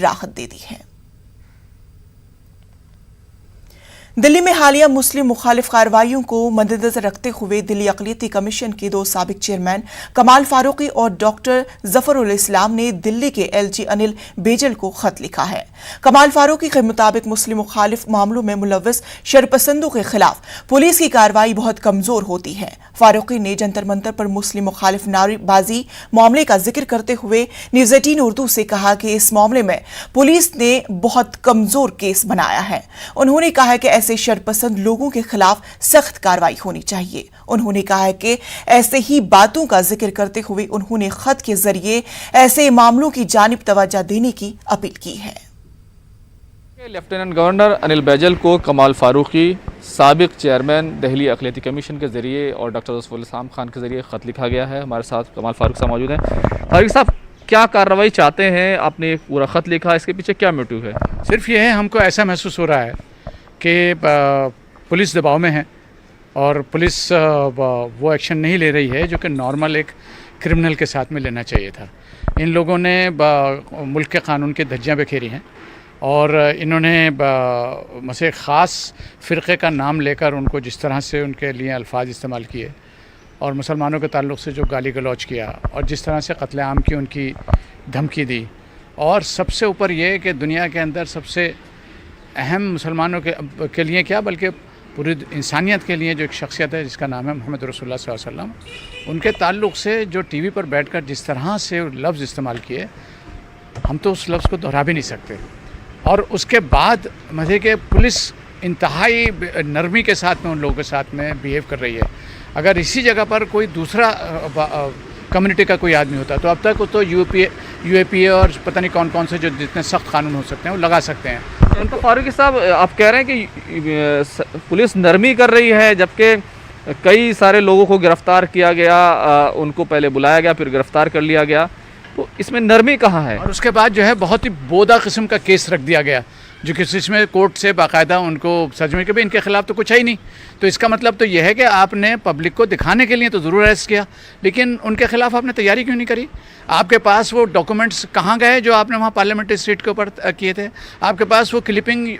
راحت دے دی ہے۔ دلی میں حالیہ مسلم مخالف کارروائیوں کو مدنظر رکھتے ہوئے دلی اقلیتی کمیشن کے 2 سابق چیئرمین کمال فاروقی اور ڈاکٹر ظفر الاسلام نے دلی کے ایل جی انل بیجل کو خط لکھا ہے۔ کمال فاروقی کے مطابق مسلم مخالف معاملوں میں ملوث شرپسندوں کے خلاف پولیس کی کارروائی بہت کمزور ہوتی ہے۔ فاروقی نے جنتر منتر پر مسلم مخالف نعرے بازی معاملے کا ذکر کرتے ہوئے نیوز 18 اردو سے کہا کہ اس معاملے میں پولیس نے بہت کمزور کیس بنایا ہے۔ انہوں نے کہا کہ ایسے شرپسند لوگوں کے خلاف سخت کارروائی ہونی چاہیے۔ انہوں نے کہا کہ ایسے ہی باتوں کا ذکر کرتے ہوئے انہوں نے خط کے ذریعے ایسے معاملوں کی جانب توجہ دینے کی اپیل کی ہے۔ لیفٹیننٹ گورنر انل بیجل کو کمال فاروقی سابق چیئرمین دہلی اقلیتی کمیشن کے ذریعے اور ڈاکٹر ظفر الاسلام خان کے ذریعے خط لکھا گیا ہے۔ ہمارے ساتھ کمال فاروق صاحب موجود ہیں۔ فاروق صاحب، کیا کارروائی چاہتے ہیں؟ آپ نے پورا خط لکھا، اس کے پیچھے کیا موٹیو ہے؟ صرف یہ ہے، ہم کو ایسا محسوس ہو رہا ہے کہ پولیس دباؤ میں ہے اور پولیس وہ ایکشن نہیں لے رہی ہے جو کہ نارمل ایک کرمنل کے ساتھ میں لینا چاہیے تھا۔ ان لوگوں نے ملک کے قانون کی دھجیاں بکھیری ہیں اور انہوں نے مسئلہ خاص فرقے کا نام لے کر ان کو جس طرح سے ان کے لیے الفاظ استعمال کیے اور مسلمانوں کے تعلق سے جو گالی گلوچ کیا اور جس طرح سے قتل عام کی ان کی دھمکی دی، اور سب سے اوپر یہ کہ دنیا کے اندر سب سے اہم مسلمانوں کے لیے کیا بلکہ پوری انسانیت کے لیے جو ایک شخصیت ہے جس کا نام ہے محمد رسول اللہ صلی اللہ علیہ وسلم، ان کے تعلق سے جو ٹی وی پر بیٹھ کر جس طرح سے لفظ استعمال کیے، ہم تو اس لفظ کو دہرا بھی نہیں سکتے۔ اور اس کے بعد مزے کہ پولیس انتہائی نرمی کے ساتھ میں ان لوگوں کے ساتھ میں بیہیو کر رہی ہے۔ اگر اسی جگہ پر کوئی دوسرا کمیونٹی کا کوئی آدمی ہوتا تو اب تک تو یو اے پی اے اور پتہ نہیں کون کون سے جو جتنے سخت قانون ہو سکتے ہیں وہ لگا سکتے ہیں۔ فاروقی صاحب، آپ کہہ رہے ہیں کہ پولیس نرمی کر رہی ہے، جبکہ کئی سارے لوگوں کو گرفتار کیا گیا، ان کو پہلے بلایا گیا پھر گرفتار کر لیا گیا، تو اس میں نرمی کہاں ہے؟ اور اس کے بعد جو ہے بہت ہی بودا قسم کا کیس رکھ دیا گیا، جو کہ اس میں کورٹ سے باقاعدہ ان کو سمجھ کہ بھی ان کے خلاف تو کچھ ہے ہی نہیں۔ تو اس کا مطلب تو یہ ہے کہ آپ نے پبلک کو دکھانے کے لیے تو ضرور اریسٹ کیا، لیکن ان کے خلاف آپ نے تیاری کیوں نہیں کری؟ آپ کے پاس وہ ڈاکومنٹس کہاں گئے جو آپ نے وہاں پارلیمنٹری اسٹریٹ کے اوپر کیے تھے؟ آپ کے پاس وہ کلپنگ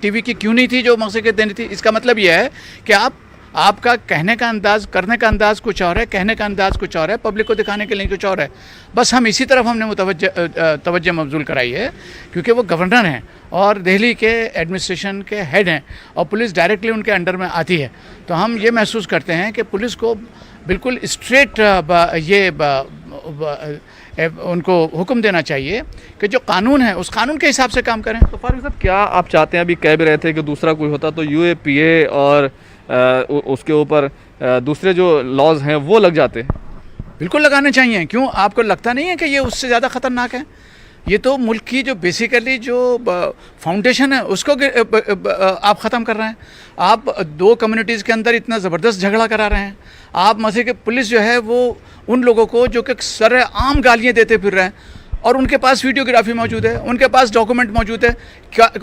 ٹی وی کی کیوں نہیں تھی جو مقصد کے دینی تھی؟ اس کا مطلب یہ ہے کہ آپ کا کہنے کا انداز، کرنے کا انداز کچھ اور ہے، کہنے کا انداز کچھ اور ہے، پبلک کو دکھانے کے لیے کچھ اور ہے۔ بس ہم اسی طرف ہم نے توجہ مبذول کرائی ہے، کیونکہ وہ گورنر ہیں اور دہلی کے ایڈمنسٹریشن کے ہیڈ ہیں اور پولیس ڈائریکٹلی ان کے انڈر میں آتی ہے۔ تو ہم یہ محسوس کرتے ہیں کہ پولیس کو بالکل اسٹریٹ ان کو حکم دینا چاہیے کہ جو قانون ہے اس قانون کے حساب سے کام کریں۔ تو فاروق صاحب، کیا آپ چاہتے ہیں، ابھی کہہ بھی رہے تھے کہ دوسرا کوئی ہوتا تو یو اے پی اے اور اس کے اوپر دوسرے جو لاز ہیں وہ لگ جاتے؟ بالکل لگانے چاہیے۔ کیوں آپ کو لگتا نہیں ہے کہ یہ اس سے زیادہ خطرناک ہے؟ یہ تو ملک کی جو بیسیکلی جو فاؤنڈیشن ہے اس کو آپ ختم کر رہے ہیں۔ آپ 2 کمیونٹیز کے اندر اتنا زبردست جھگڑا کرا رہے ہیں۔ آپ مزے کہ پولیس جو ہے وہ ان لوگوں کو جو کہ سر عام گالیاں دیتے پھر رہے ہیں اور ان کے پاس ویڈیوگرافی موجود ہے، ان کے پاس ڈاکومنٹ موجود ہے،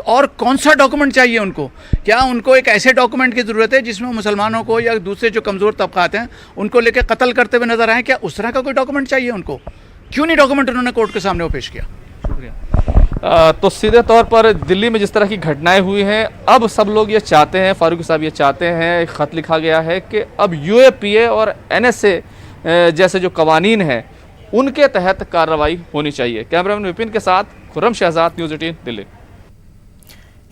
اور کون سا ڈاکومنٹ چاہیے ان کو؟ کیا ان کو ایک ایسے ڈاکومنٹ کی ضرورت ہے جس میں مسلمانوں کو یا دوسرے جو کمزور طبقات ہیں ان کو لے کے قتل کرتے ہوئے نظر آئیں؟ کیا اس طرح کا کوئی ڈاکومنٹ چاہیے ان کو؟ کیوں نہیں ڈاکومنٹ انہوں نے کورٹ کے سامنے وہ پیش کیا؟ شکریہ۔ تو سیدھے طور پر دلی میں جس طرح کی گھٹنائیں ہوئی ہیں، اب سب لوگ یہ چاہتے ہیں، فاروقی صاحب یہ چاہتے ہیں، ایک خط لکھا گیا ہے کہ اب یو اے پی اے اور این ایس اے جیسے جو قوانین ہیں ان کے تحت کارروائی ہونی چاہیے۔ کیمرامین وپن کے ساتھ خرم شہزاد، نیوز 18 دلی۔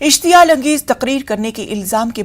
اشتعال انگیز تقریر کرنے کے الزام کے